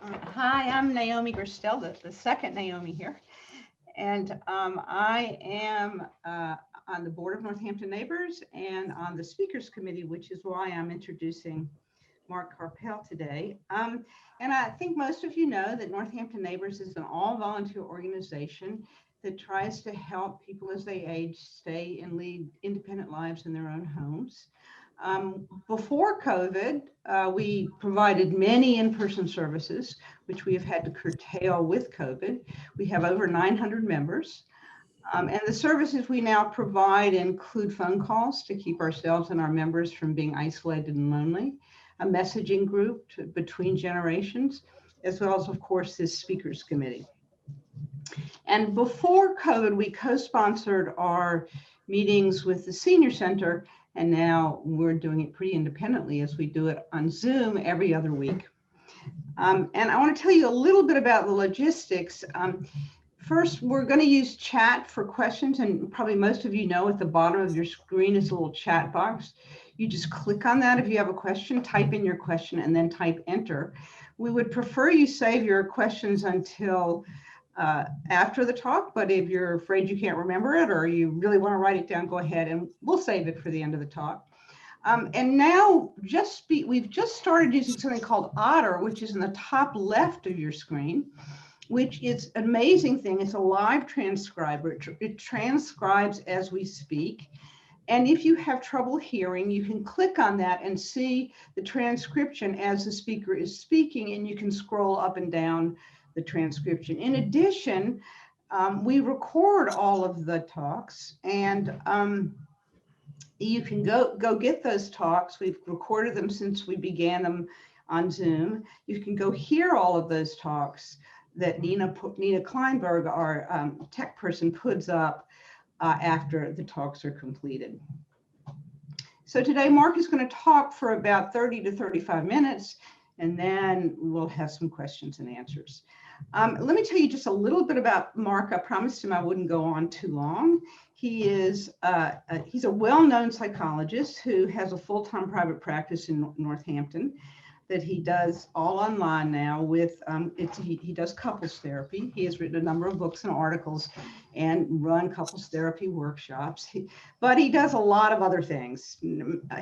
Hi, I'm Naomi Gerstel, the second Naomi here. And I am on the board of Northampton Neighbors and on the speakers committee, which is why I'm introducing Mark Karpel today. And I think most of you know that Northampton Neighbors is an all-volunteer organization that tries to help people as they age stay and lead independent lives in their own homes. Before COVID, we provided many in-person services, which we have had to curtail with COVID. We have over 900 members. And the services we now provide include phone calls to keep ourselves and our members from being isolated and lonely, a messaging group between generations, as well as, of course, this speakers committee. And before COVID, we co-sponsored our meetings with the Senior Center, and now we're doing it pretty independently as we do it on Zoom every other week. And I want to tell you a little bit about the logistics. First, we're going to use chat for questions, and probably most of you know at the bottom of your screen is a little chat box. You just click on that if you have a question, type in your question, and then type enter. We would prefer you save your questions until after the talk, but if you're afraid you can't remember it or you really want to write it down, go ahead and we'll save it for the end of the talk. And now we've just started using something called Otter, which is in the top left of your screen, which is an amazing thing. It's a live transcriber. It transcribes as we speak. And if you have trouble hearing, you can click on that and see the transcription as the speaker is speaking, and you can scroll up and down the transcription. In addition, we record all of the talks, and you can go get those talks. We've recorded them since we began them on Zoom. You can go hear all of those talks that Nina Kleinberg, our tech person, puts up after the talks are completed. So today, Mark is going to talk for about 30 to 35 minutes, and then we'll have some questions and answers. Let me tell you just a little bit about Mark. I promised him I wouldn't go on too long. He's a well-known psychologist who has a full-time private practice in Northampton that he does all online now with, he does couples therapy. He has written a number of books and articles and run couples therapy workshops, but he does a lot of other things.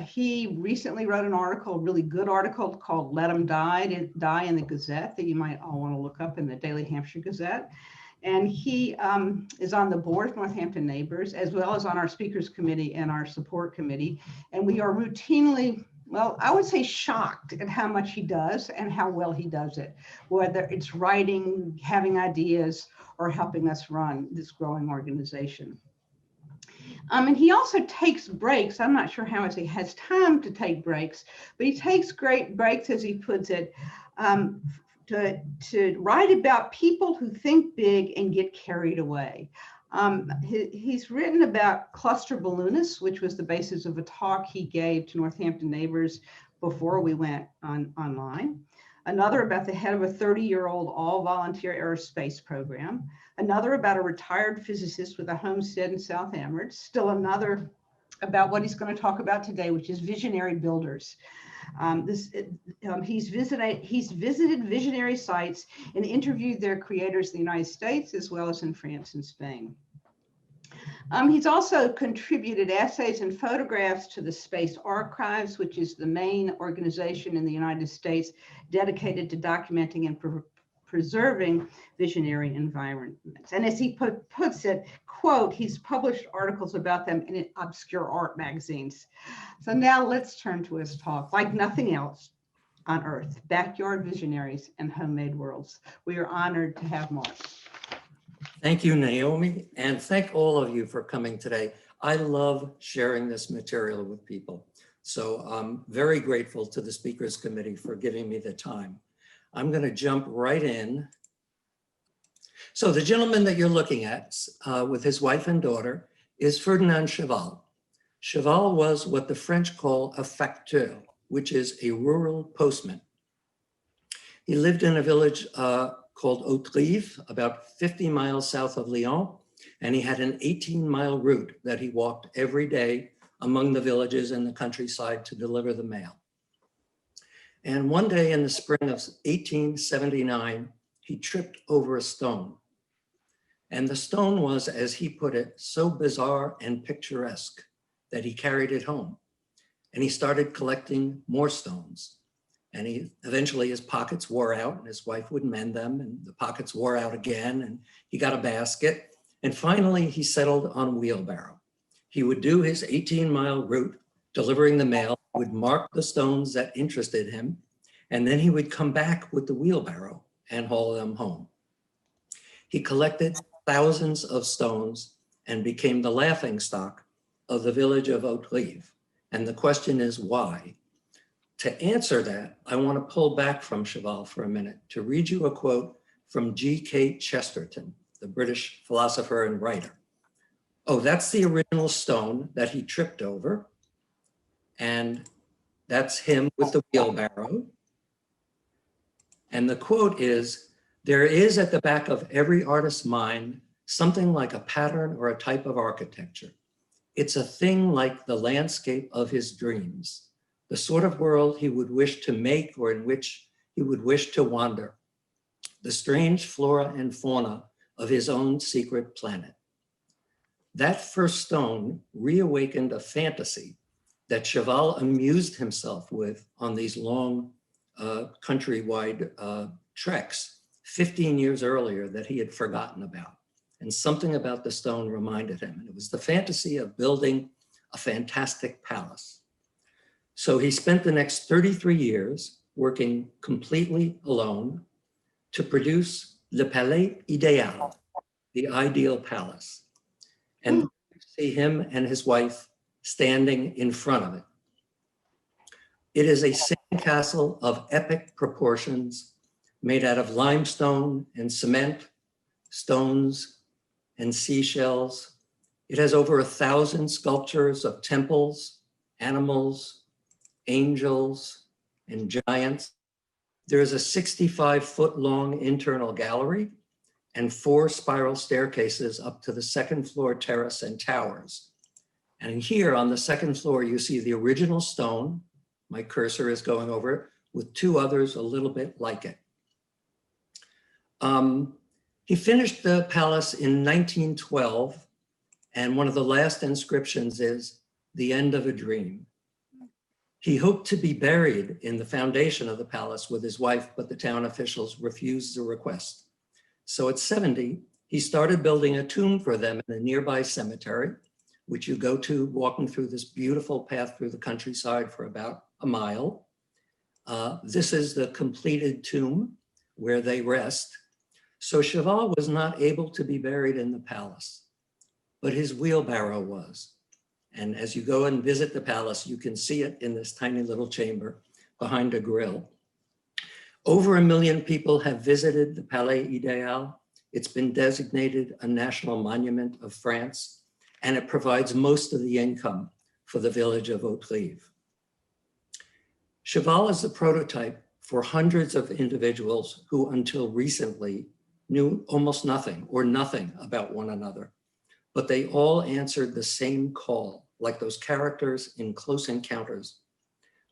He recently wrote an article, a really good article called Let 'Em Die in the Gazette that you might all want to look up in the Daily Hampshire Gazette. And he is on the board of Northampton Neighbors, as well as on our speakers committee and our support committee. And we are routinely, well, I would say shocked at how much he does and how well he does it, whether it's writing, having ideas, or helping us run this growing organization. And he also takes breaks. I'm not sure how much he has time to take breaks, but he takes great breaks, as he puts it, to write about people who think big and get carried away. He's written about cluster balloonists, which was the basis of a talk he gave to Northampton Neighbors before we went online. Another about the head of a 30-year-old all-volunteer aerospace program. Another about a retired physicist with a homestead in South Amherst. Still another about what he's going to talk about today, which is visionary builders. He's visited visionary sites and interviewed their creators in the United States, as well as in France and Spain. He's also contributed essays and photographs to the Space Archives, which is the main organization in the United States dedicated to documenting and preserving visionary environments. And as he puts it, quote, he's published articles about them in obscure art magazines. So now let's turn to his talk, Like Nothing Else on Earth, Backyard Visionaries and Homemade Worlds. We are honored to have Mark. Thank you, Naomi, and thank all of you for coming today. I love sharing this material with people. So I'm very grateful to the Speakers Committee for giving me the time. I'm going to jump right in. So the gentleman that you're looking at with his wife and daughter is Ferdinand Cheval. Cheval was what the French call a facteur, which is a rural postman. He lived in a village called Autrive, about 50 miles south of Lyon, and he had an 18-mile route that he walked every day among the villages in the countryside to deliver the mail. And one day in the spring of 1879, he tripped over a stone. And the stone was, as he put it, so bizarre and picturesque that he carried it home. And he started collecting more stones. And eventually his pockets wore out and his wife would mend them, and the pockets wore out again, and he got a basket. And finally he settled on a wheelbarrow. He would do his 18-mile route delivering the mail, would mark the stones that interested him, and then he would come back with the wheelbarrow and haul them home. He collected thousands of stones and became the laughingstock of the village of Oak-Leaf. And the question is why? To answer that, I want to pull back from Cheval for a minute to read you a quote from G.K. Chesterton, the British philosopher and writer. Oh, that's the original stone that he tripped over. And that's him with the wheelbarrow. And the quote is, "There is at the back of every artist's mind something like a pattern or a type of architecture. It's a thing like the landscape of his dreams, the sort of world he would wish to make or in which he would wish to wander, the strange flora and fauna of his own secret planet." That first stone reawakened a fantasy that Cheval amused himself with on these long countrywide treks 15 years earlier that he had forgotten about. And something about the stone reminded him. And it was the fantasy of building a fantastic palace. So he spent the next 33 years working completely alone to produce Le Palais Idéal, the ideal palace. And you see him and his wife standing in front of it. It is a sandcastle of epic proportions made out of limestone and cement, stones and seashells. It has over 1,000 sculptures of temples, animals, angels, and giants. There is a 65-foot-long internal gallery and 4 spiral staircases up to the second floor terrace and towers. And here on the second floor, you see the original stone. My cursor is going over it, with 2 others a little bit like it. He finished the palace in 1912, and one of the last inscriptions is, "The end of a dream." He hoped to be buried in the foundation of the palace with his wife, but the town officials refused the request. So at 70, he started building a tomb for them in a nearby cemetery, which you go to walking through this beautiful path through the countryside for about a mile. This is the completed tomb where they rest. So Cheval was not able to be buried in the palace, but his wheelbarrow was. And as you go and visit the palace, you can see it in this tiny little chamber behind a grill. Over 1 million people have visited the Palais Idéal. It's been designated a national monument of France, and it provides most of the income for the village of Oak-Leaf. Cheval is the prototype for hundreds of individuals who until recently knew almost nothing or nothing about one another, but they all answered the same call, like those characters in Close Encounters,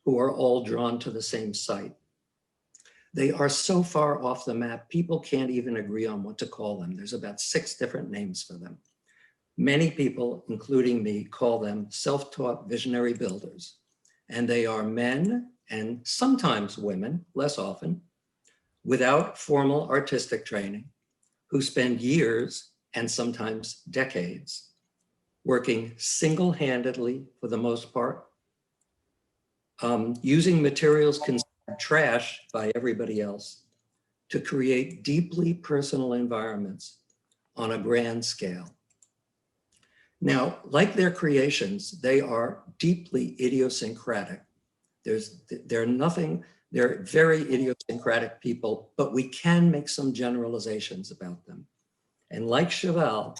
who are all drawn to the same site. They are so far off the map, people can't even agree on what to call them. There's about 6 different names for them. Many people, including me, call them self-taught visionary builders, and they are men and sometimes women, less often, without formal artistic training, who spend years and sometimes decades working single-handedly for the most part, using materials considered trash by everybody else to create deeply personal environments on a grand scale. Now, like their creations, they are deeply idiosyncratic. They're very idiosyncratic people, but we can make some generalizations about them. And like Cheval,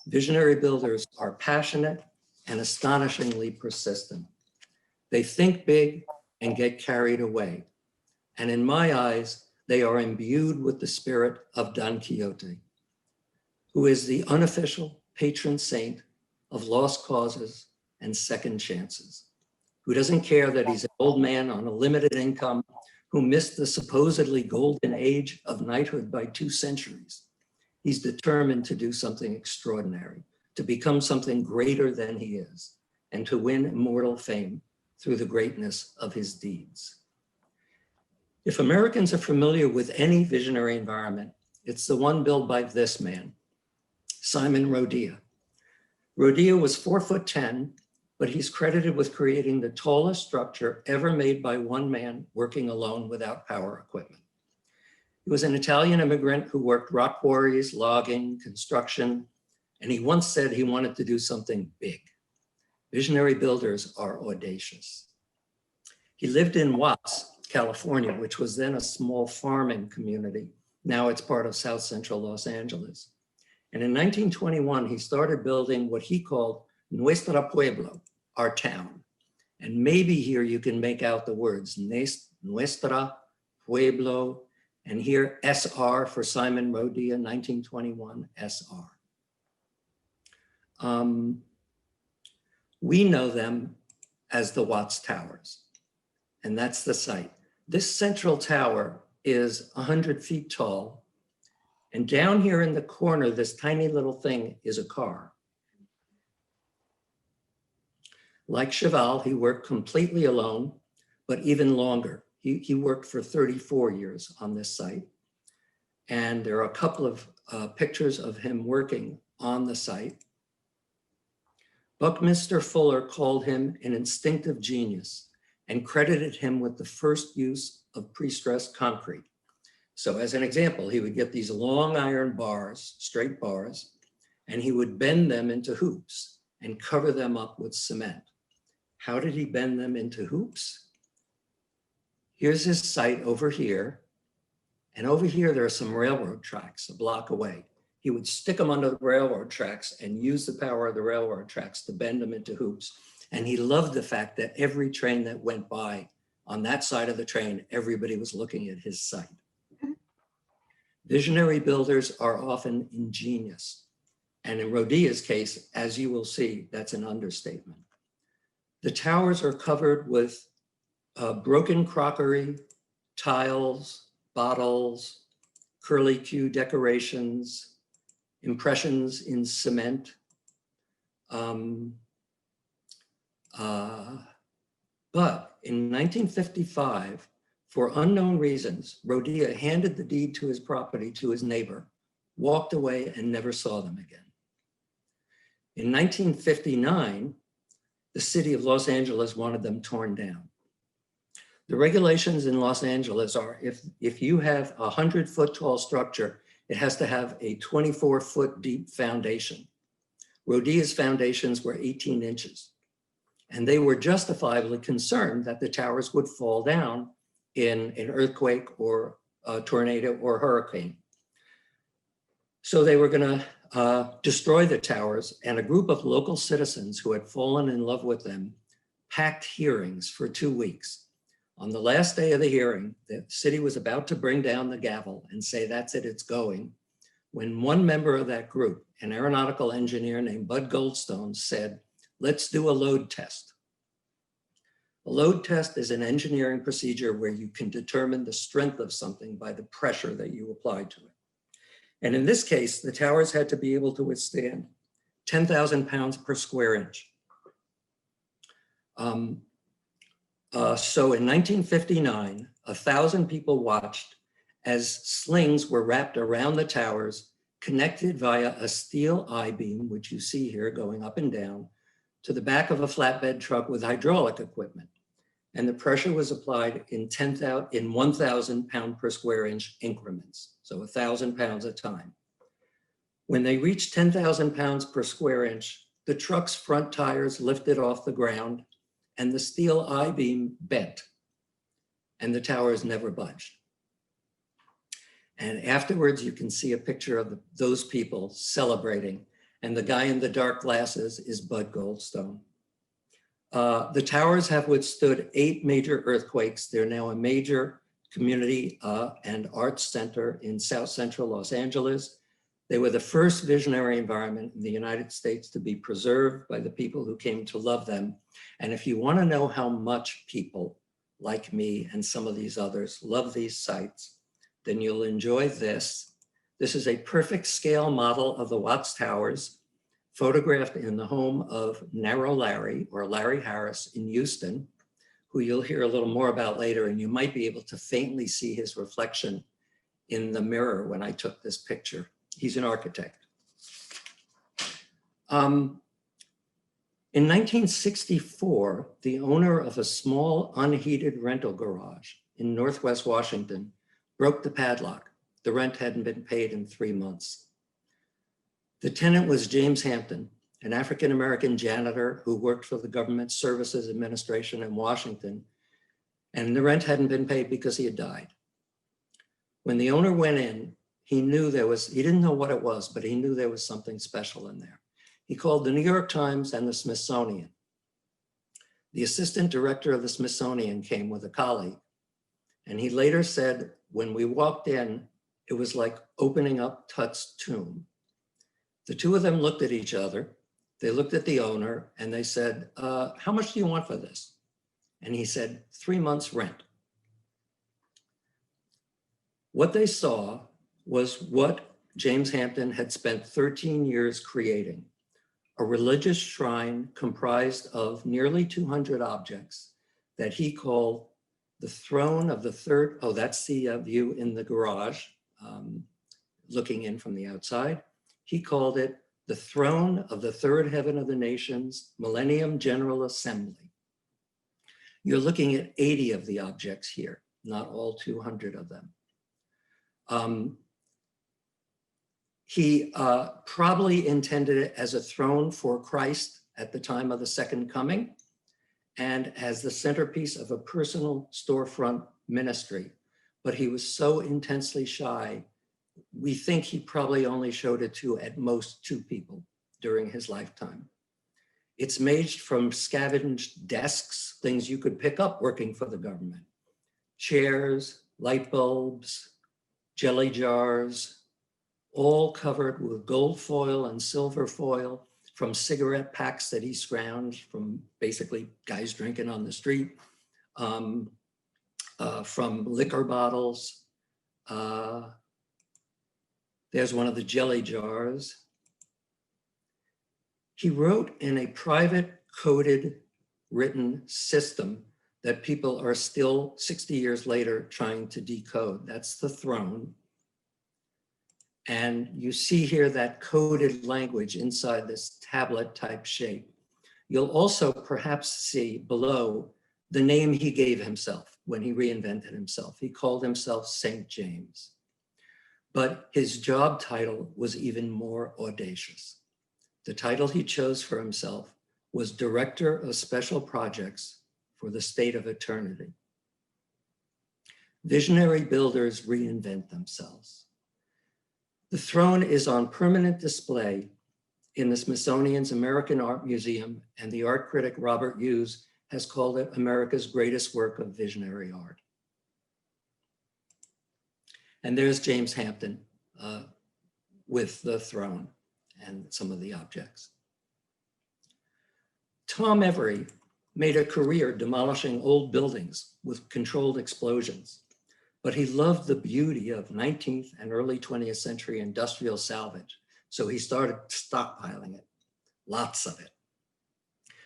visionary builders are passionate and astonishingly persistent. They think big and get carried away. And in my eyes, they are imbued with the spirit of Don Quixote, who is the unofficial patron saint of lost causes and second chances, who doesn't care that he's an old man on a limited income, who missed the supposedly golden age of knighthood by 2 centuries. He's determined to do something extraordinary, to become something greater than he is, and to win immortal fame through the greatness of his deeds. If Americans are familiar with any visionary environment, it's the one built by this man, Simon Rodea. Rodea was 4'10", but he's credited with creating the tallest structure ever made by one man working alone without power equipment. He was an Italian immigrant who worked rock quarries, logging, construction, and he once said he wanted to do something big. Visionary builders are audacious. He lived in Watts, California, which was then a small farming community. Now it's part of South Central Los Angeles. And in 1921, he started building what he called Nuestra Pueblo, our town. And maybe here you can make out the words Nuestra Pueblo, and here SR for Simon Rodea, 1921 SR. We know them as the Watts Towers, and that's the site. This central tower is 100 feet tall, and down here in the corner, this tiny little thing is a car. Like Cheval, he worked completely alone, but even longer. He worked for 34 years on this site. And there are a couple of pictures of him working on the site. Buckminster Fuller called him an instinctive genius and credited him with the first use of pre-stressed concrete. So as an example, he would get these long iron bars, straight bars, and he would bend them into hoops and cover them up with cement. How did he bend them into hoops? Here's his site over here. And over here, there are some railroad tracks a block away. He would stick them under the railroad tracks and use the power of the railroad tracks to bend them into hoops. And he loved the fact that every train that went by on that side of the train, everybody was looking at his site. Visionary builders are often ingenious. And in Rodea's case, as you will see, that's an understatement. The towers are covered with broken crockery, tiles, bottles, curlicue decorations, impressions in cement. But in 1955, for unknown reasons, Rodea handed the deed to his property to his neighbor, walked away and never saw them again. In 1959, the city of Los Angeles wanted them torn down. The regulations in Los Angeles are if you have a 100-foot tall structure, it has to have a 24-foot deep foundation. Rodea's foundations were 18 inches. And they were justifiably concerned that the towers would fall down in an earthquake or a tornado or hurricane. So they were gonna destroy the towers, and a group of local citizens who had fallen in love with them packed hearings for 2 weeks. On the last day of the hearing, the city was about to bring down the gavel and say, that's it, it's going, when one member of that group, an aeronautical engineer named Bud Goldstone, said, let's do a load test. A load test is an engineering procedure where you can determine the strength of something by the pressure that you apply to it. And in this case, the towers had to be able to withstand 10,000 pounds per square inch. So in 1959, 1,000 people watched as slings were wrapped around the towers, connected via a steel I-beam, which you see here going up and down, to the back of a flatbed truck with hydraulic equipment. And the pressure was applied in 1,000 pound per square inch increments, so 1,000 pounds a time. When they reached 10,000 pounds per square inch, the truck's front tires lifted off the ground and the steel I-beam bent, and the towers never budged. And afterwards, you can see a picture of those people celebrating, and the guy in the dark glasses is Bud Goldstone. The towers have withstood 8 major earthquakes. They're now a major community and arts center in South Central Los Angeles. They were the first visionary environment in the United States to be preserved by the people who came to love them. And if you want to know how much people like me and some of these others, love these sites, then you'll enjoy this. This is a perfect scale model of the Watts Towers, photographed in the home of Narrow Larry, or Larry Harris, in Houston, who you'll hear a little more about later, and you might be able to faintly see his reflection in the mirror when I took this picture. He's an architect. In 1964, the owner of a small unheated rental garage in Northwest Washington broke the padlock. The rent hadn't been paid in 3 months. The tenant was James Hampton, an African-American janitor who worked for the Government Services Administration in Washington, and the rent hadn't been paid because he had died. When the owner went in, he didn't know what it was, but he knew there was something special in there. He called the New York Times and the Smithsonian. The assistant director of the Smithsonian came with a colleague, and he later said, when we walked in, it was like opening up Tut's tomb. The two of them looked at each other, they looked at the owner, and they said, how much do you want for this? And he said, 3 months rent. What they saw was what James Hampton had spent 13 years creating, a religious shrine comprised of nearly 200 objects that he called the throne of the third. Oh, that's the view in the garage, looking in from the outside. He called it the throne of the third heaven of the nations, Millennium General Assembly. You're looking at 80 of the objects here, not all 200 of them. He probably intended it as a throne for Christ at the time of the second coming and as the centerpiece of a personal storefront ministry. But he was so intensely shy, we think he probably only showed it to at most 2 people during his lifetime. It's made from scavenged desks, things you could pick up working for the government, chairs, light bulbs, jelly jars, all covered with gold foil and silver foil from cigarette packs that he scrounged from basically guys drinking on the street, from liquor bottles. There's one of the jelly jars. He wrote in a private coded written system that people are still 60 years later trying to decode. That's the throne. And you see here that coded language inside this tablet type shape. You'll also perhaps see below the name he gave himself when he reinvented himself. He called himself St. James. But his job title was even more audacious. The title he chose for himself was Director of Special Projects for the State of Eternity. Visionary builders reinvent themselves. The throne is on permanent display in the Smithsonian's American Art Museum, and the art critic Robert Hughes has called it America's greatest work of visionary art. And there's James Hampton with the throne and some of the objects. Tom Every made a career demolishing old buildings with controlled explosions, but he loved the beauty of 19th and early 20th century industrial salvage. So he started stockpiling it, lots of it.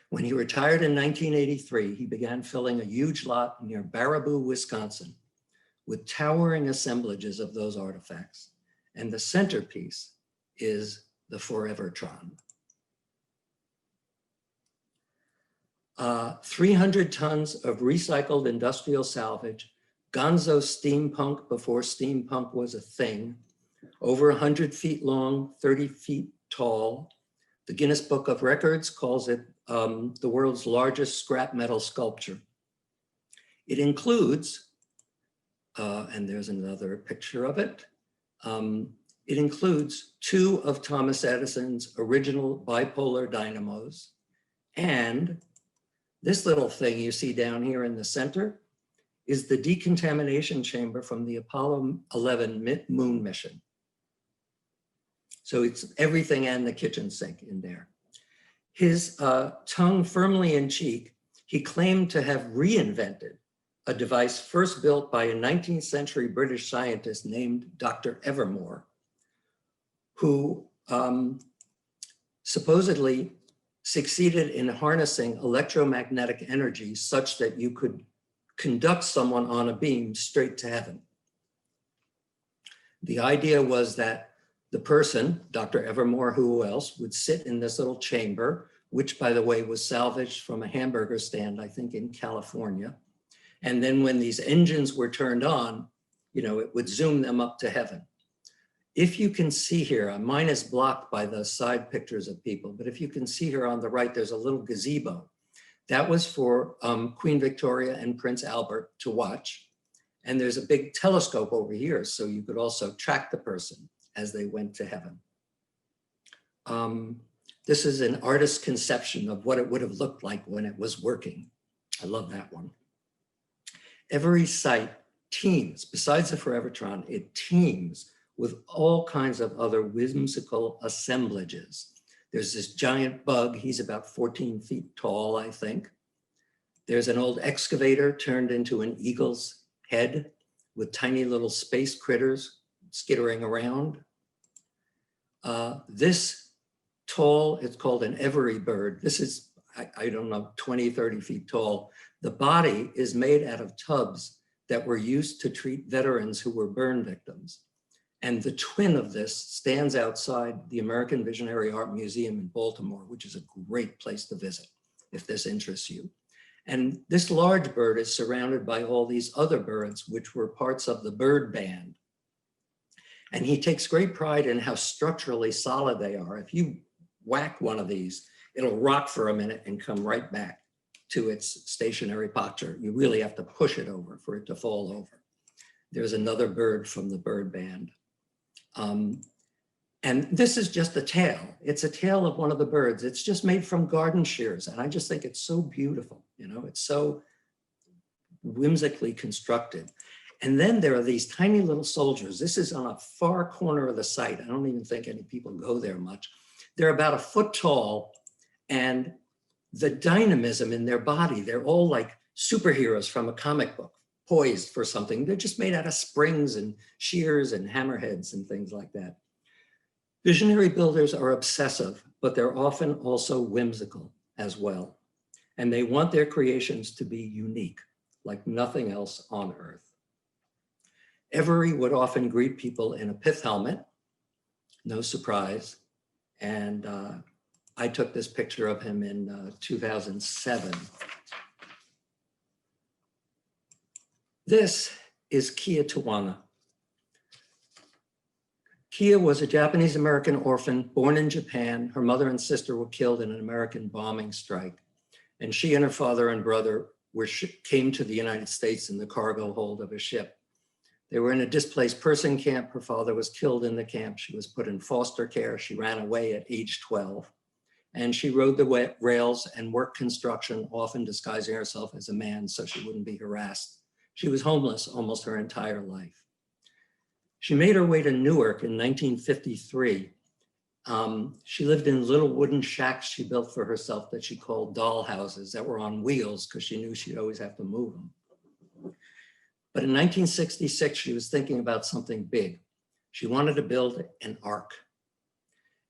When he retired in 1983, he began filling a huge lot near Baraboo, Wisconsin, with towering assemblages of those artifacts. And the centerpiece is the Forevertron. 300 tons of recycled industrial salvage, gonzo steampunk before steampunk was a thing, over 100 feet long, 30 feet tall. The Guinness Book of Records calls it the world's largest scrap metal sculpture. It includes, and there's another picture of it, it includes 2 of Thomas Edison's original bipolar dynamos, and this little thing you see down here in the center is the decontamination chamber from the Apollo 11 moon mission. So it's everything and the kitchen sink in there. His tongue firmly in cheek, he claimed to have reinvented a device first built by a 19th century British scientist named Dr. Evermore, who supposedly succeeded in harnessing electromagnetic energy such that you could conduct someone on a beam straight to heaven. The idea was that the person, Dr. Evermore, who else, would sit in this little chamber, which by the way was salvaged from a hamburger stand, I think in California. And then when these engines were turned on, you know, it would zoom them up to heaven. If you can see here, mine is blocked by the side pictures of people, but if you can see here on the right, there's a little gazebo. That was for Queen Victoria and Prince Albert to watch. And there's a big telescope over here, so you could also track the person as they went to heaven. This is an artist's conception of what it would have looked like when it was working. I love that one. Every site teems, besides the Forevertron, it teems with all kinds of other whimsical assemblages. There's this giant bug, he's about 14 feet tall, I think. There's an old excavator turned into an eagle's head with tiny little space critters skittering around. This tall, it's called an Every bird. This is, I don't know, 20, 30 feet tall. The body is made out of tubs that were used to treat veterans who were burn victims. And the twin of this stands outside the American Visionary Art Museum in Baltimore, which is a great place to visit if this interests you. And this large bird is surrounded by all these other birds, which were parts of the bird band. And he takes great pride in how structurally solid they are. If you whack one of these, it'll rock for a minute and come right back to its stationary posture. You really have to push it over for it to fall over. There's another bird from the bird band. And this is just a tail. It's a tail of one of the birds. It's just made from garden shears. And I just think it's so beautiful. You know, it's so whimsically constructed. And then there are these tiny little soldiers. This is on a far corner of the site. I don't even think any people go there much. They're about a foot tall, and the dynamism in their body, they're all like superheroes from a comic book, poised for something. They're just made out of springs and shears and hammerheads and things like that. Visionary builders are obsessive, but they're often also whimsical as well. And they want their creations to be unique, like nothing else on earth. Every would often greet people in a pith helmet, no surprise. And I took this picture of him in 2007. This is Kia Tawana. Kia was a Japanese-American orphan born in Japan. Her mother and sister were killed in an American bombing strike. And she and her father and brother came to the United States in the cargo hold of a ship. They were in a displaced person camp. Her father was killed in the camp. She was put in foster care. She ran away at age 12. And she rode the rails and worked construction, often disguising herself as a man so she wouldn't be harassed. She was homeless almost her entire life. She made her way to Newark in 1953. She lived in little wooden shacks she built for herself that she called doll houses that were on wheels because she knew she'd always have to move them. But in 1966, she was thinking about something big. She wanted to build an ark.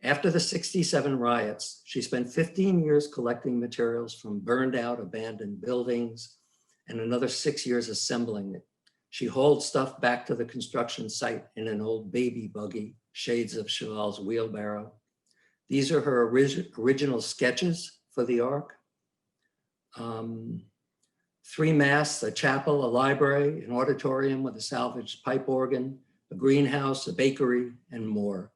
After the '67 riots, she spent 15 years collecting materials from burned out, abandoned buildings, and another 6 years assembling it. She hauled stuff back to the construction site in an old baby buggy, shades of Cheval's wheelbarrow. These are her original sketches for the ark. 3 masts, a chapel, a library, an auditorium with a salvaged pipe organ, a greenhouse, a bakery, and more.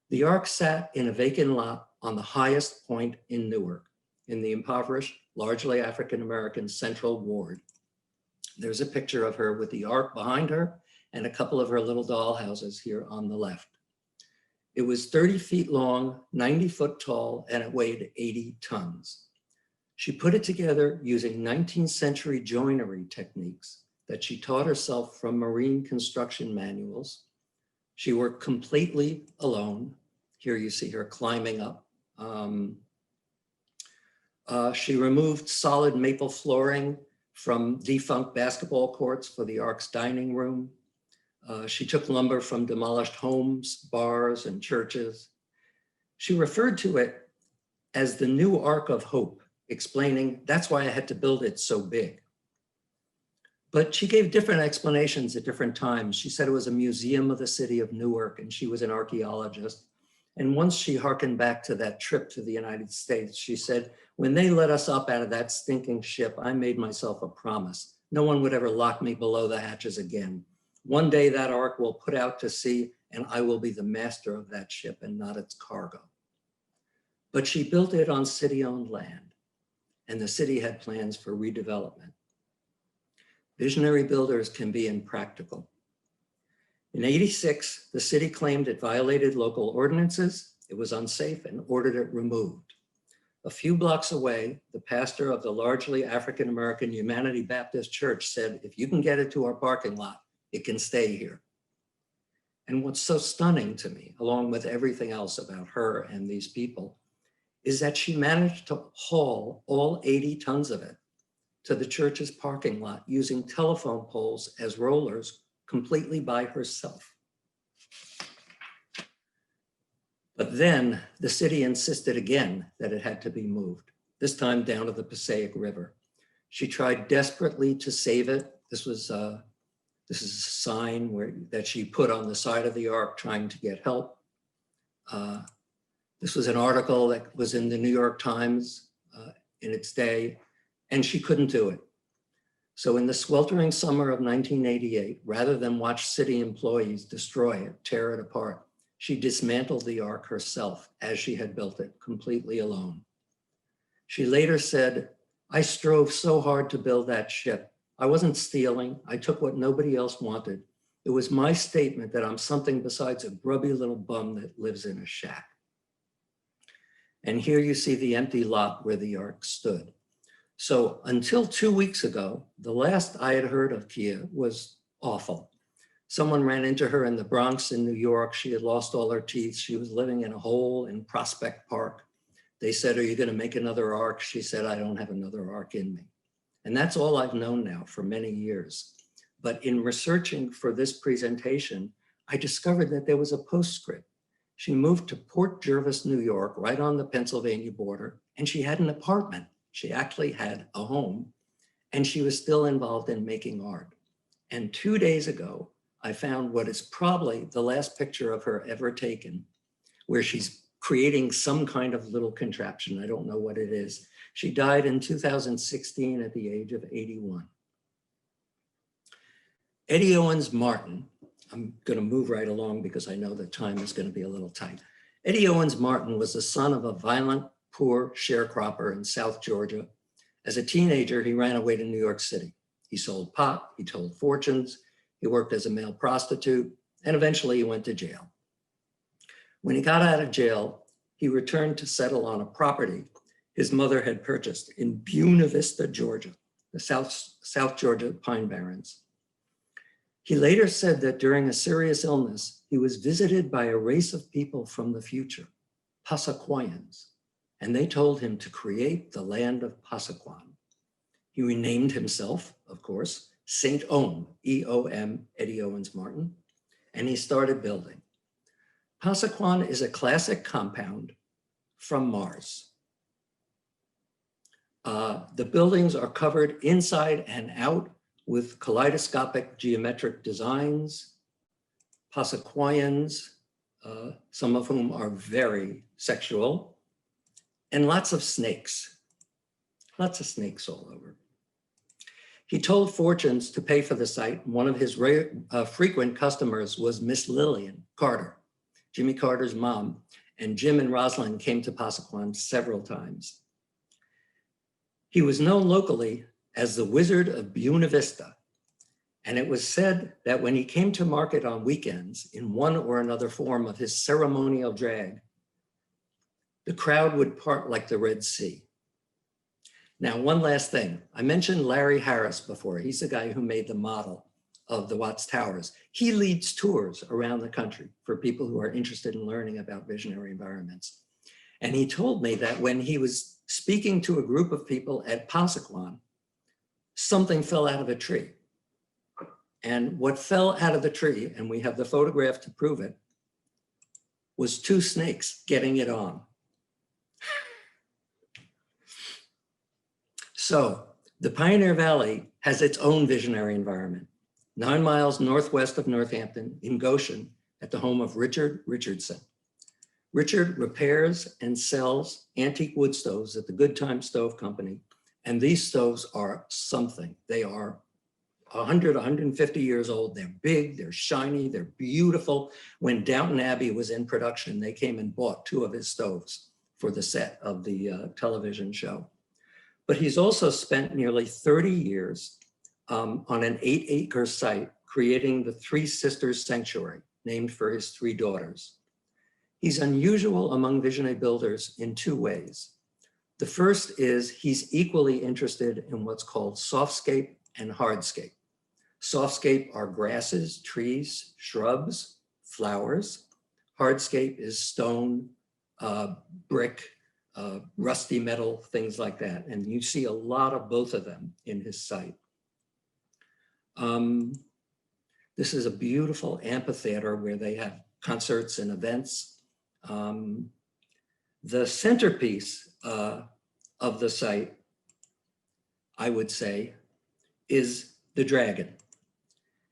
The ark sat in a vacant lot on the highest point in Newark, in the impoverished, largely African-American Central Ward. There's a picture of her with the ark behind her and a couple of her little doll houses here on the left. It was 30 feet long, 90 foot tall, and it weighed 80 tons. She put it together using 19th century joinery techniques that she taught herself from marine construction manuals. She worked completely alone. Here you see her climbing up. She removed solid maple flooring from defunct basketball courts for the Ark's dining room. She took lumber from demolished homes, bars, and churches. She referred to it as the new Ark of Hope, explaining that's why I had to build it so big. But she gave different explanations at different times. She said it was a museum of the city of Newark, and she was an archaeologist. And once she hearkened back to that trip to the United States, she said, when they let us up out of that stinking ship, I made myself a promise. No one would ever lock me below the hatches again. One day that ark will put out to sea and I will be the master of that ship and not its cargo. But she built it on city-owned land, and the city had plans for redevelopment. Visionary builders can be impractical. In '86, the city claimed it violated local ordinances, it was unsafe, and ordered it removed. A few blocks away, the pastor of the largely African-American Humanity Baptist Church said, if you can get it to our parking lot, it can stay here. And what's so stunning to me, along with everything else about her and these people, is that she managed to haul all 80 tons of it to the church's parking lot using telephone poles as rollers completely by herself. But then the city insisted again that it had to be moved, this time down to the Passaic River. She tried desperately to save it. This is a sign that she put on the side of the ark trying to get help. This was an article that was in the New York Times in its day, and she couldn't do it. So in the sweltering summer of 1988, rather than watch city employees destroy it, tear it apart, she dismantled the ark herself as she had built it, completely alone. She later said, I strove so hard to build that ship. I wasn't stealing. I took what nobody else wanted. It was my statement that I'm something besides a grubby little bum that lives in a shack. And here you see the empty lot where the ark stood. So until 2 weeks ago, the last I had heard of Kia was awful. Someone ran into her in the Bronx in New York. She had lost all her teeth. She was living in a hole in Prospect Park. They said, are you going to make another ark? She said, I don't have another ark in me. And that's all I've known now for many years. But in researching for this presentation, I discovered that there was a postscript. She moved to Port Jervis, New York, right on the Pennsylvania border, and she had an apartment. She actually had a home, and she was still involved in making art. And 2 days ago, I found what is probably the last picture of her ever taken, where she's creating some kind of little contraption. I don't know what it is. She died in 2016 at the age of 81. Eddie Owens Martin, I'm going to move right along because I know the time is going to be a little tight. Eddie Owens Martin was the son of a violent, poor sharecropper in South Georgia. As a teenager, he ran away to New York City. He sold pot, he told fortunes, he worked as a male prostitute, and eventually he went to jail. When he got out of jail, he returned to settle on a property his mother had purchased in Buena Vista, Georgia, the South Georgia Pine Barrens. He later said that during a serious illness, he was visited by a race of people from the future, Passaquoyans, and they told him to create the land of Passaquan. He renamed himself, of course, Saint Ohm, E-O-M, Eddie Owens Martin, and he started building. Passaquan is a classic compound from Mars. The buildings are covered inside and out with kaleidoscopic geometric designs, Passaquoyans, some of whom are very sexual, and lots of snakes all over. He told fortunes to pay for the site. One of his frequent customers was Miss Lillian Carter, Jimmy Carter's mom, and Jim and Rosalind came to Passaquan several times. He was known locally as the Wizard of Buena Vista, and it was said that when he came to market on weekends in one or another form of his ceremonial drag, the crowd would part like the Red Sea. Now, one last thing. I mentioned Larry Harris before. He's the guy who made the model of the Watts Towers. He leads tours around the country for people who are interested in learning about visionary environments. And he told me that when he was speaking to a group of people at Passaquan, something fell out of a tree. And what fell out of the tree, and we have the photograph to prove it, was two snakes getting it on. So the Pioneer Valley has its own visionary environment. 9 miles northwest of Northampton in Goshen at the home of Richard Richardson. Richard repairs and sells antique wood stoves at the Good Time Stove Company. And these stoves are something. They are 100, 150 years old. They're big, they're shiny, they're beautiful. When Downton Abbey was in production, they came and bought 2 of his stoves for the set of the television show. But he's also spent nearly 30 years on an 8-acre site creating the Three Sisters Sanctuary, named for his 3 daughters. He's unusual among visionary builders in 2 ways. The first is he's equally interested in what's called softscape and hardscape. Softscape are grasses, trees, shrubs, flowers. Hardscape is stone, brick, rusty metal, things like that. And you see a lot of both of them in his site. This is a beautiful amphitheater where they have concerts and events. The centerpiece of the site, I would say, is the dragon.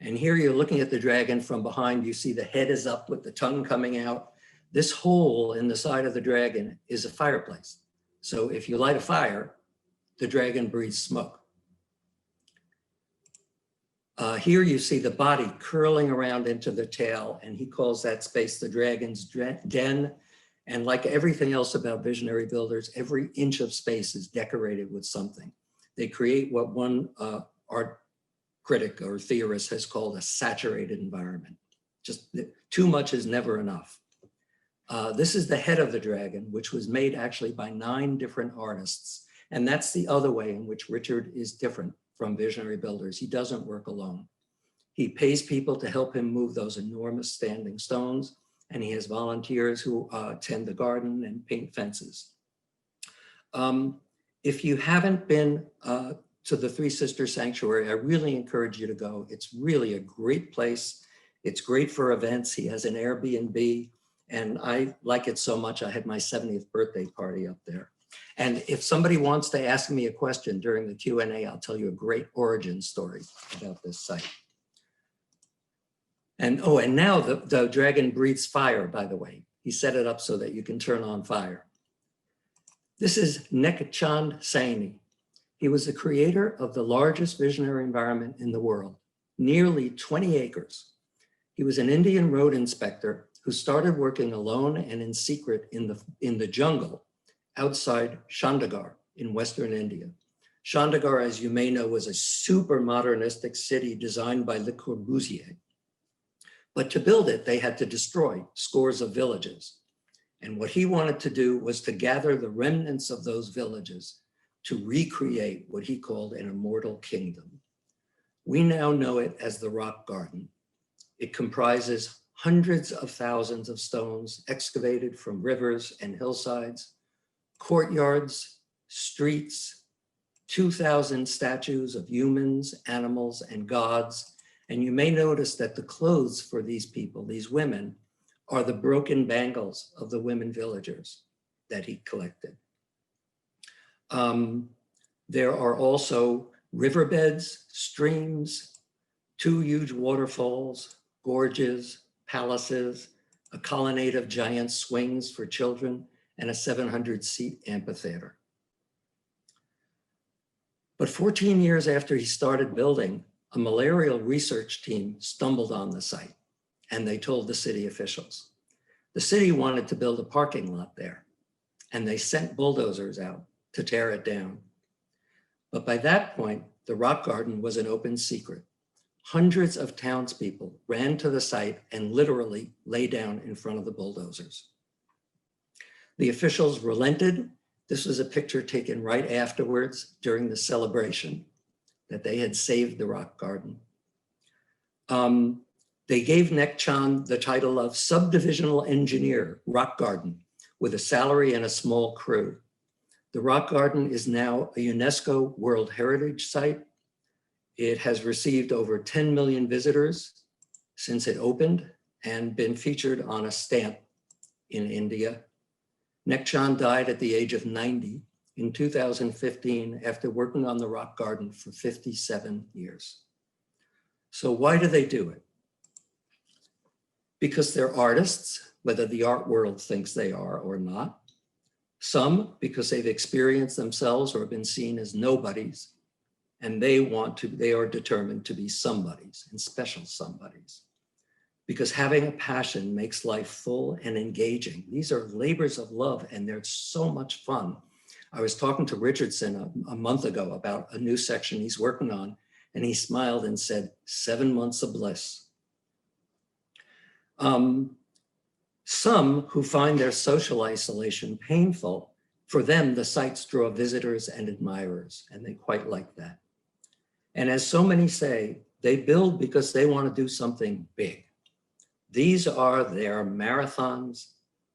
And here you're looking at the dragon from behind. You see the head is up with the tongue coming out. This hole in the side of the dragon is a fireplace. So if you light a fire, the dragon breathes smoke. Here you see the body curling around into the tail, and he calls that space the dragon's den. And like everything else about visionary builders, every inch of space is decorated with something. They create what one art critic or theorist has called a saturated environment. Just too much is never enough. This is the head of the dragon, which was made actually by 9 different artists. And that's the other way in which Richard is different from visionary builders. He doesn't work alone. He pays people to help him move those enormous standing stones, and he has volunteers who tend the garden and paint fences. If you haven't been to the Three Sisters Sanctuary, I really encourage you to go. It's really a great place. It's great for events. He has an Airbnb, and I like it so much. I had my 70th birthday party up there. And if somebody wants to ask me a question during the Q&A, I'll tell you a great origin story about this site. And oh, and now the dragon breathes fire, by the way. He set it up so that you can turn on fire. This is Nekchand Saini. He was the creator of the largest visionary environment in the world, nearly 20 acres. He was an Indian road inspector who started working alone and in secret in the jungle outside Chandigarh in Western India. Chandigarh, as you may know, was a super modernistic city designed by Le Corbusier. But to build it, they had to destroy scores of villages. And what he wanted to do was to gather the remnants of those villages to recreate what he called an immortal kingdom. We now know it as the Rock Garden. It comprises hundreds of thousands of stones excavated from rivers and hillsides, courtyards, streets, 2,000 statues of humans, animals, and gods. And you may notice that the clothes for these people, these women, are the broken bangles of the women villagers that he collected. There are also riverbeds, streams, 2 huge waterfalls, gorges, palaces, a colonnade of giant swings for children, and a 700-seat amphitheater. But 14 years after he started building, a malarial research team stumbled on the site, and they told the city officials. The city wanted to build a parking lot there, and they sent bulldozers out to tear it down. But by that point, the Rock Garden was an open secret. Hundreds of townspeople ran to the site and literally lay down in front of the bulldozers. The officials relented. This was a picture taken right afterwards during the celebration that they had saved the Rock Garden. They gave Nekchand the title of subdivisional engineer, Rock Garden, with a salary and a small crew. The Rock Garden is now a UNESCO World Heritage Site, It has received over 10 million visitors since it opened and been featured on a stamp in India. Nekchan died at the age of 90 in 2015 after working on the rock garden for 57 years. So why do they do it? Because they're artists, whether the art world thinks they are or not. Some because they've experienced themselves or been seen as nobodies, and they are determined to be somebodies and special somebodies. Because having a passion makes life full and engaging. These are labors of love, and they're so much fun. I was talking to Richardson a month ago about a new section he's working on, and he smiled and said, 7 months of bliss. Some who find their social isolation painful, for them, the sites draw visitors and admirers, and they quite like that. And as so many say, they build because they want to do something big. These are their marathons,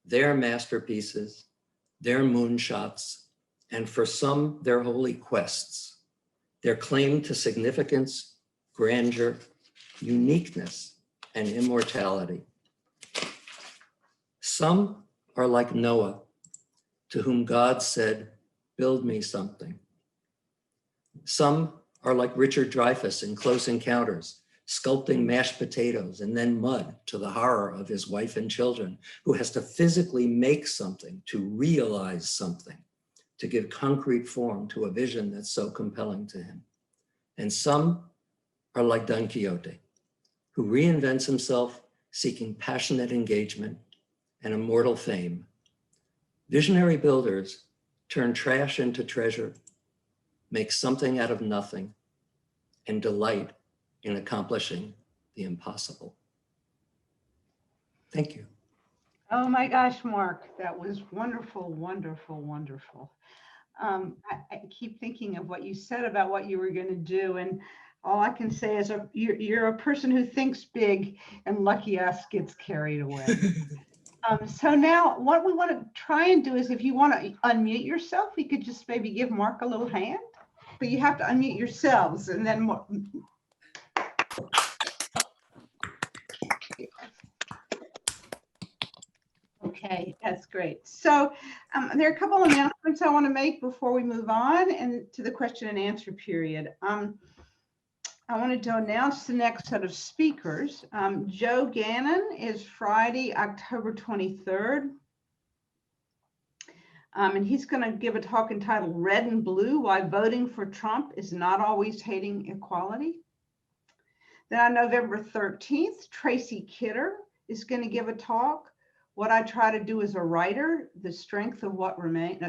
their masterpieces, their moonshots, and for some, their holy quests, their claim to significance, grandeur, uniqueness, and immortality. Some are like Noah, to whom God said, build me something. Some are like Richard Dreyfuss in Close Encounters, sculpting mashed potatoes and then mud to the horror of his wife and children, who has to physically make something, to realize something, to give concrete form to a vision that's so compelling to him. And some are like Don Quixote, who reinvents himself seeking passionate engagement and immortal fame. Visionary builders turn trash into treasure, make something out of nothing, and delight in accomplishing the impossible. Thank you. Oh my gosh, Mark, that was wonderful, wonderful, wonderful. I keep thinking of what you said about what you were going to do, and all I can say is you're a person who thinks big, and lucky us gets carried away. So now what we want to try and do is, if you want to unmute yourself, we could just maybe give Mark a little hand, but you have to unmute yourselves, and then more. Okay, that's great. So there are a couple of announcements I want to make before we move on and to the question and answer period. I wanted to announce the next set of speakers. Joe Gannon is Friday, October 23rd. And he's going to give a talk entitled Red and Blue, Why Voting for Trump is Not Always Hating Equality. Then on November 13th, Tracy Kidder is going to give a talk, What I Try to Do as a Writer, the Strength of What Remains,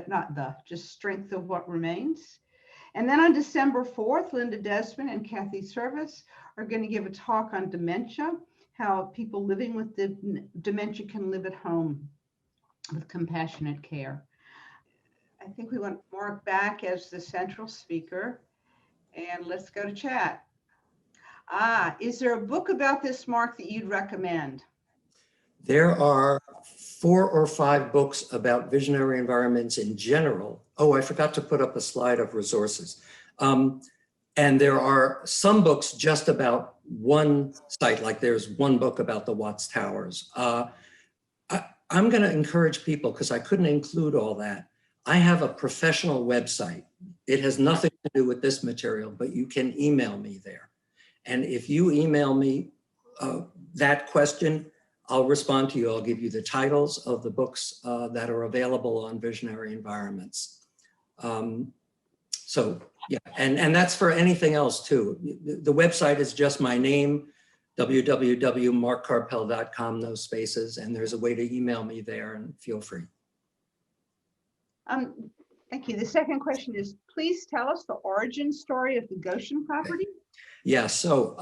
just Strength of What Remains. And then on December 4th, Linda Desmond and Kathy Service are going to give a talk on dementia, how people living with dementia can live at home with compassionate care. I think we want Mark back as the central speaker, and let's go to chat. Is there a book about this, Mark, that you'd recommend? There are 4 or 5 books about visionary environments in general. Oh, I forgot to put up a slide of resources. And there are some books just about one site, like there's one book about the Watts Towers. I'm going to encourage people, because I couldn't include all that. I have a professional website. It has nothing to do with this material, but you can email me there. And if you email me that question, I'll respond to you. I'll give you the titles of the books that are available on visionary environments. So yeah, and that's for anything else too. The website is just my name, www.markkarpel.com, no spaces, and there's a way to email me there, and feel free. Thank you. The second question is, please tell us the origin story of the Goshen property. Yeah, so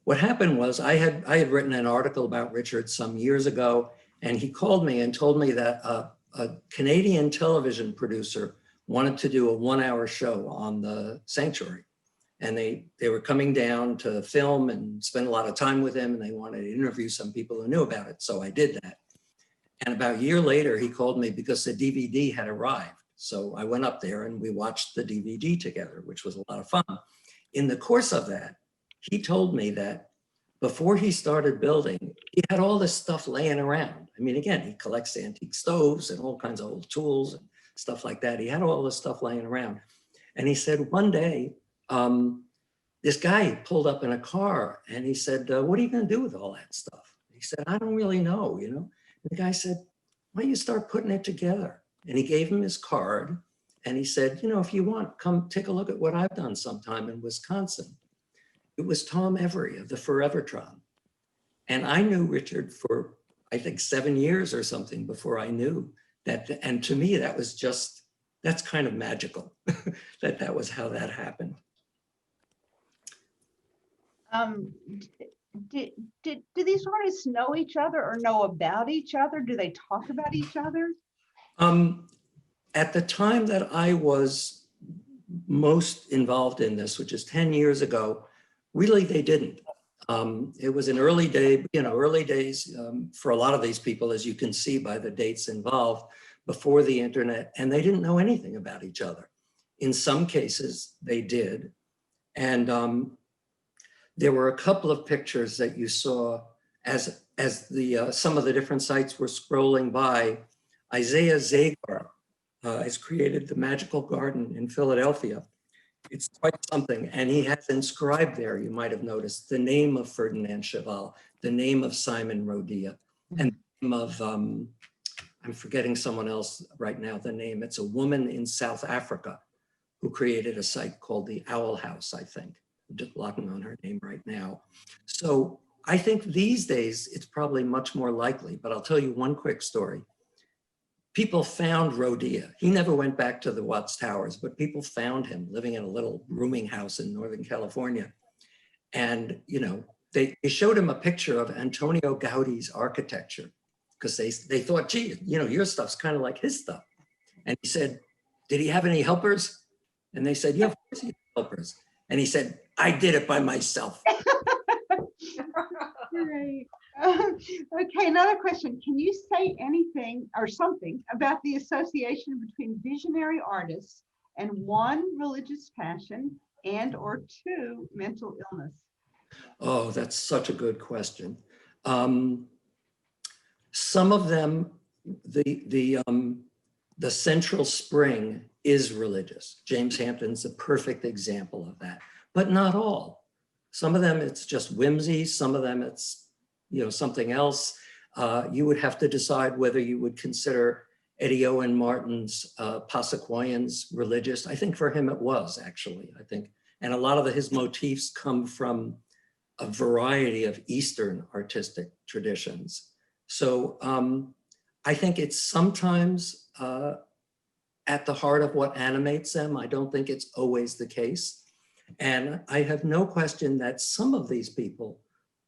what happened was I had written an article about Richard some years ago, and he called me and told me that a Canadian television producer wanted to do a 1-hour show on the sanctuary. And they were coming down to film and spend a lot of time with him, and they wanted to interview some people who knew about it. So I did that. And about a year later, he called me because the DVD had arrived. So I went up there and we watched the DVD together, which was a lot of fun. in the course of that, he told me that before he started building, he had all this stuff laying around. I mean, again, he collects antique stoves and all kinds of old tools and stuff like that. He had all this stuff laying around. And he said one day, this guy pulled up in a car and he said, what are you going to do with all that stuff? He said, I don't really know, you know. And the guy said, why don't you start putting it together? And he gave him his card and he said, you know, if you want, come take a look at what I've done sometime in Wisconsin. It was Tom Every of the Forevertron. And I knew Richard for, I think, 7 years or something before I knew that. And to me, that was just, that's kind of magical that was how that happened. Do these artists know each other or know about each other? Do they talk about each other? At the time that I was most involved in this, which is 10 years ago, really they didn't. It was an early days for a lot of these people, as you can see by the dates involved, before the internet, and they didn't know anything about each other. In some cases, they did. And there were a couple of pictures that you saw as the some of the different sites were scrolling by. Isaiah Zagar has created the Magical Garden in Philadelphia. It's quite something, and he has inscribed there, you might have noticed, the name of Ferdinand Cheval, the name of Simon Rodia, and the name of, I'm forgetting someone else right now, the name. It's a woman in South Africa who created a site called the Owl House, I think. I'm just blocking on her name right now. So I think these days, it's probably much more likely, but I'll tell you one quick story. People found Rodia. He never went back to the Watts Towers, but people found him living in a little rooming house in Northern California. And, you know, they showed him a picture of Antonio Gaudi's architecture because they thought, gee, you know, your stuff's kind of like his stuff. And he said, did he have any helpers? And they said, yeah, of course he had helpers. And he said, I did it by myself. Right. Okay, another question. Can you say anything or something about the association between visionary artists and one, religious passion, and or two, mental illness? Oh, that's such a good question. Some of them, the central spring is religious. James Hampton's a perfect example of that, but not all. Some of them, it's just whimsy. Some of them, it's, you know, something else. You would have to decide whether you would consider Eddie Owen Martin's Passaquoyans religious. I think for him it was, actually, I think. And a lot of his motifs come from a variety of Eastern artistic traditions. So I think it's sometimes at the heart of what animates them. I don't think it's always the case. And I have no question that some of these people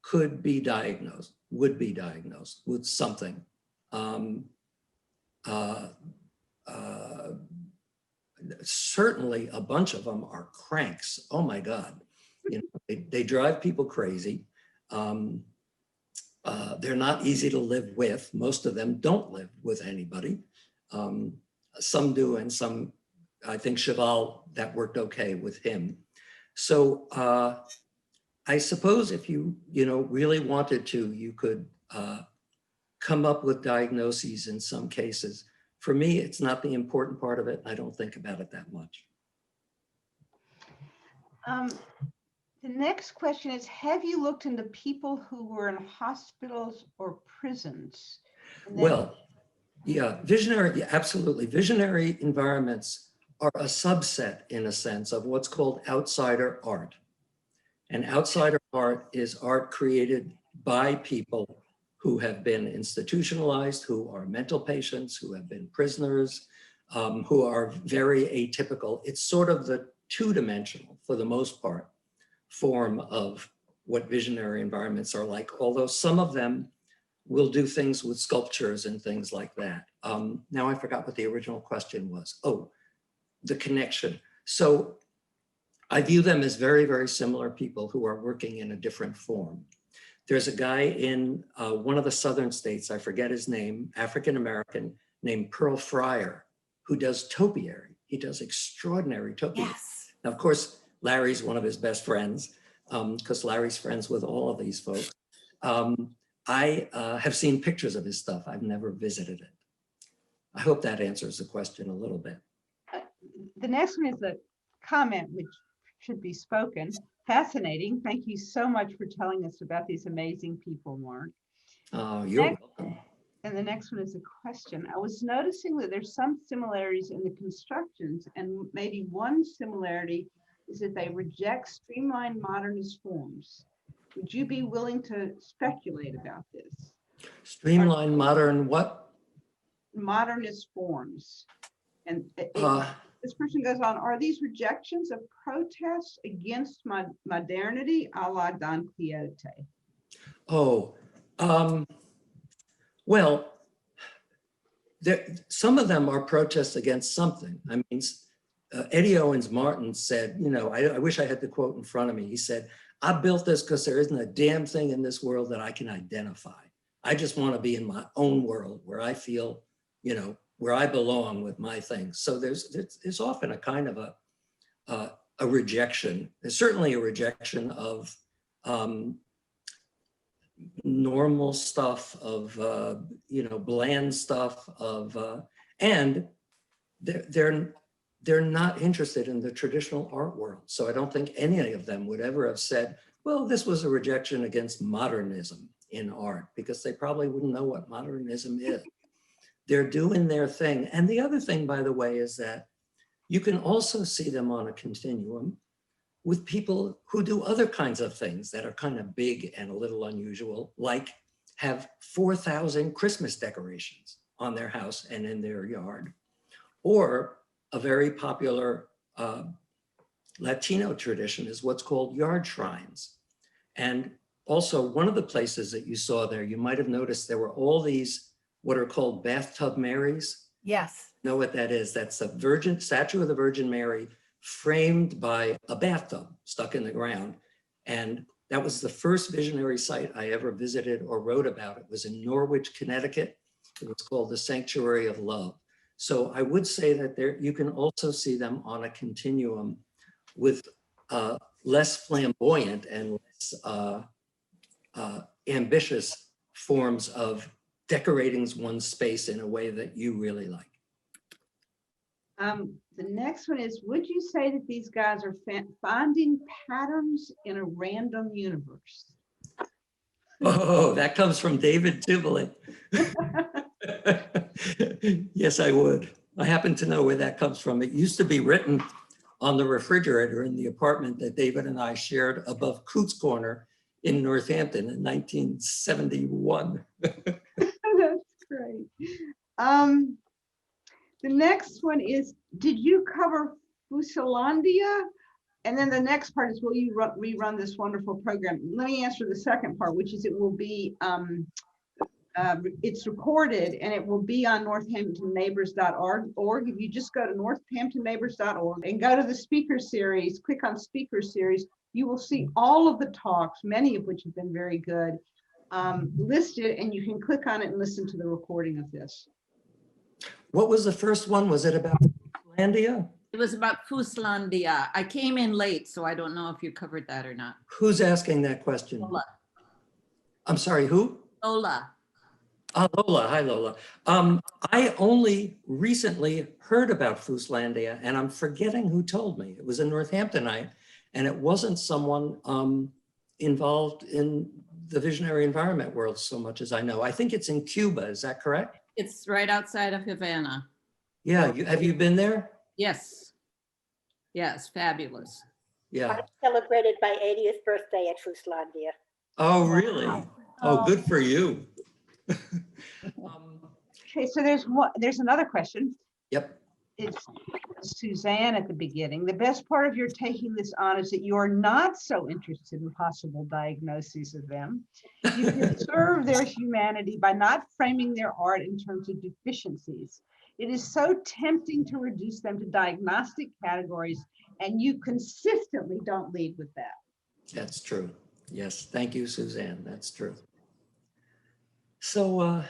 could be diagnosed, would be diagnosed with something. Certainly a bunch of them are cranks. Oh my God. You know, they drive people crazy. They're not easy to live with. Most of them don't live with anybody. Some do, and some, I think Cheval, that worked okay with him. So I suppose if you really wanted to, you could come up with diagnoses in some cases. For me, it's not the important part of it. I don't think about it that much. The next question is, have you looked into people who were in hospitals or prisons? Well, yeah, visionary, yeah, absolutely. Visionary environments are a subset, in a sense, of what's called outsider art. And outsider art is art created by people who have been institutionalized, who are mental patients, who have been prisoners, who are very atypical. It's sort of the two-dimensional, for the most part, form of what visionary environments are like, although some of them will do things with sculptures and things like that. Now I forgot what the original question was. Oh, the connection. So I view them as very, very similar people who are working in a different form. There's a guy in one of the southern states, I forget his name, African-American, named Pearl Fryer, who does topiary. He does extraordinary topiary. Yes. Now, of course, Larry's one of his best friends, because Larry's friends with all of these folks. I have seen pictures of his stuff. I've never visited it. I hope that answers the question a little bit. The next one is a comment which should be spoken. Fascinating. Thank you so much for telling us about these amazing people, Mark. You're welcome. And the next one is a question. I was noticing that there's some similarities in the constructions, and maybe one similarity is that they reject streamlined modernist forms. Would you be willing to speculate about this? Streamlined modern what? Modernist forms. And this person goes on, are these rejections of protests against modernity a la Don Quixote? Oh, well, some of them are protests against something. I mean, Eddie Owens Martin said, you know, I wish I had the quote in front of me. He said, I built this because there isn't a damn thing in this world that I can identify. I just want to be in my own world where I feel, you know, where I belong with my things. So there's often a kind of a rejection. There's certainly a rejection of normal stuff, of you know, bland stuff, of and they're not interested in the traditional art world. So I don't think any of them would ever have said, well, this was a rejection against modernism in art, because they probably wouldn't know what modernism is. They're doing their thing. And the other thing, by the way, is that you can also see them on a continuum with people who do other kinds of things that are kind of big and a little unusual, like have 4,000 Christmas decorations on their house and in their yard. Or a very popular Latino tradition is what's called yard shrines. And also one of the places that you saw there, you might have noticed there were all these what are called bathtub Marys. Yes. Know what that is? That's a virgin statue of the Virgin Mary framed by a bathtub stuck in the ground. And that was the first visionary site I ever visited or wrote about. It was in Norwich, Connecticut. It was called the Sanctuary of Love. So I would say that there you can also see them on a continuum with less flamboyant and less ambitious forms of decorating one's space in a way that you really like. The next one is, would you say that these guys are finding patterns in a random universe? Oh, that comes from David Tivoli. Yes, I would. I happen to know where that comes from. It used to be written on the refrigerator in the apartment that David and I shared above Coots Corner in Northampton in 1971. That's great. The next one is, did you cover Fusalandia? And then the next part is, will you rerun this wonderful program? Let me answer the second part, which is it will be, it's recorded and it will be on northamptonneighbors.org. If you just go to northamptonneighbors.org and go to the speaker series, click on speaker series, you will see all of the talks, many of which have been very good, listed, and you can click on it and listen to the recording of this. What was the first one? Was it about Landia? It was about Fuslandia. I came in late, so I don't know if you covered that or not. Who's asking that question? Lola. I'm sorry, who? Lola. Lola, hi Lola. I only recently heard about Fuslandia and I'm forgetting who told me. It was a Northamptonite and it wasn't someone involved in the visionary environment world so much as I know. I think it's in Cuba, is that correct? It's right outside of Havana. Yeah, have you been there? Yes. Yes, fabulous. Yeah. I celebrated my 80th birthday at Fuslandia. Oh, really? Oh, good for you. Okay, so there's another question. Yep. It's Suzanne at the beginning. The best part of your taking this on is that you are not so interested in possible diagnoses of them. You can serve their humanity by not framing their art in terms of deficiencies. It is so tempting to reduce them to diagnostic categories, and you consistently don't lead with that. That's true. Yes, thank you, Suzanne. That's true. So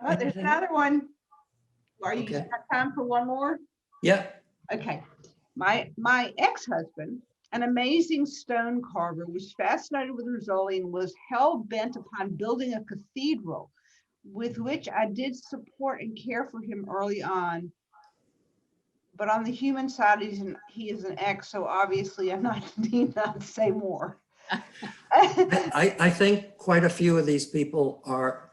there's another one. Are you okay. got time for one more? Yeah. Okay. My ex-husband an amazing stone carver, was fascinated with Rizzoli and was hell-bent upon building a cathedral, with which I did support and care for him early on. But on the human side, he is an ex, so obviously I'm not need not say more. I think quite a few of these people are,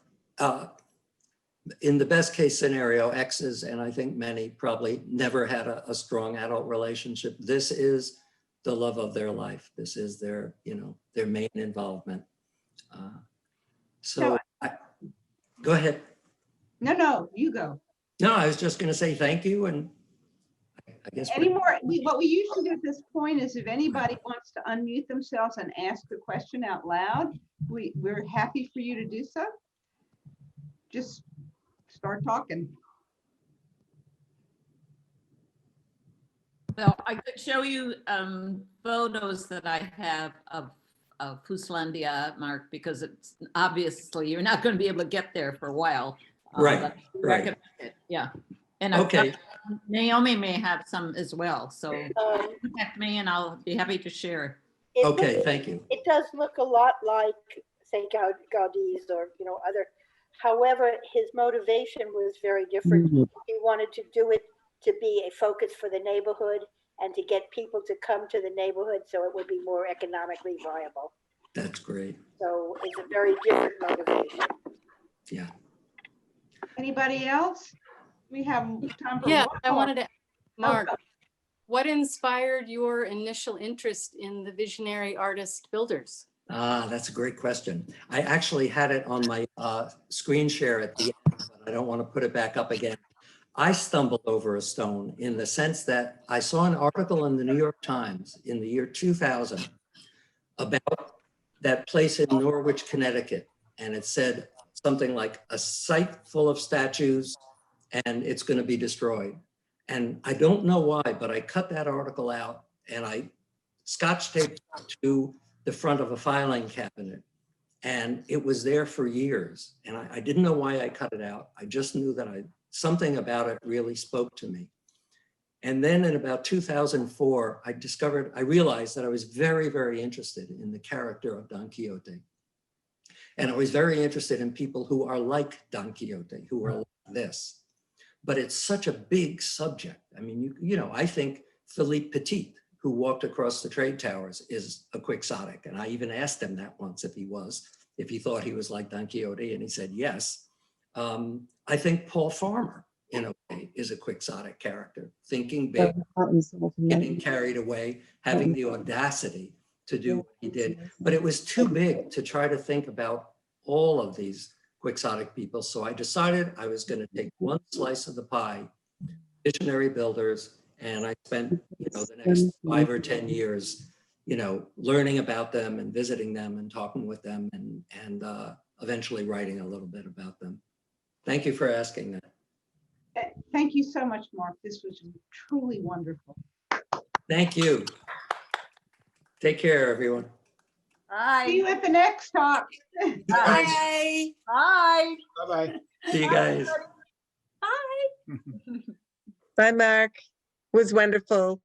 in the best case scenario, exes, and I think many probably never had a strong adult relationship. This is the love of their life. This is their, their main involvement. Go ahead. No, you go. No, I was just going to say thank you, and I guess What we usually do at this point is if anybody wants to unmute themselves and ask a question out loud, we're happy for you to do so. Just start talking. Well, I could show you photos that I have of Fuslandia, Mark, because it's obviously you're not going to be able to get there for a while. Right, but I right. recommend it, yeah. And Okay. Naomi may have some as well, so contact me and I'll be happy to share. Okay, thank you. It does look a lot like, say, Gaudi's or, other. However, his motivation was very different. He wanted to do it to be a focus for the neighborhood and to get people to come to the neighborhood so it would be more economically viable. That's great. So it's a very different motivation. Yeah. Anybody else? We have time for Yeah, one I more. wanted to, Mark, Oh, what inspired your initial interest in the visionary artist builders? That's a great question. I actually had it on my screen share at the end, but I don't want to put it back up again. I stumbled over a stone in the sense that I saw an article in the New York Times in the year 2000 about that place in Norwich, Connecticut. And it said something like a site full of statues and it's going to be destroyed. And I don't know why, but I cut that article out and I scotch taped it to the front of a filing cabinet. And it was there for years. And I didn't know why I cut it out. I just knew that something about it really spoke to me. And then in about 2004, I realized that I was very, very interested in the character of Don Quixote. And I was very interested in people who are like Don Quixote, who are like this. But it's such a big subject. I mean, I think Philippe Petit, who walked across the trade towers, is a quixotic. And I even asked him that once if he thought he was like Don Quixote, and he said yes. I think Paul Farmer, in a way, is a quixotic character, thinking big, getting carried away, having the audacity to do what he did. But it was too big to try to think about all of these quixotic people. So I decided I was going to take one slice of the pie, visionary builders, and I spent, the next 5 or 10 years, learning about them and visiting them and talking with them and eventually writing a little bit about them. Thank you for asking that. Thank you so much, Mark. This was truly wonderful. Thank you. Take care, everyone. See you at the next talk. Bye. Bye. Bye-bye. See you guys. Bye. Bye, Mark. It was wonderful.